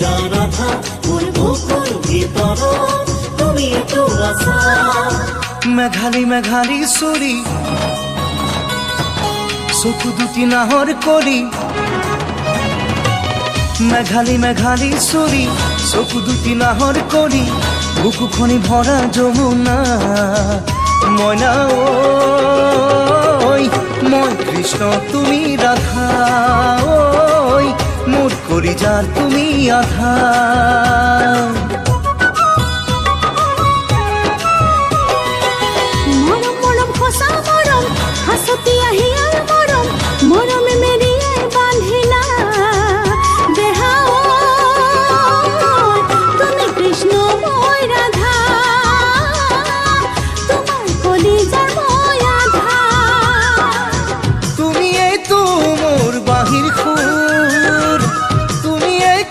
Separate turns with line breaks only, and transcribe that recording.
যার রাধা মোর বুকুর ভিতর তুমি তো আছা
মেঘালী মেঘালী সুরি চকু দুটি নাহৰ কৰি মেঘালী মেঘালী সুরি চকু দুটি নাহৰ কৰি বুকুখনি ভৰা যমুনা মইনা ঐ মই কৃষ্ণ তুমি ৰাধা ঐ মোৰ কলিজাৰ তুমি আধা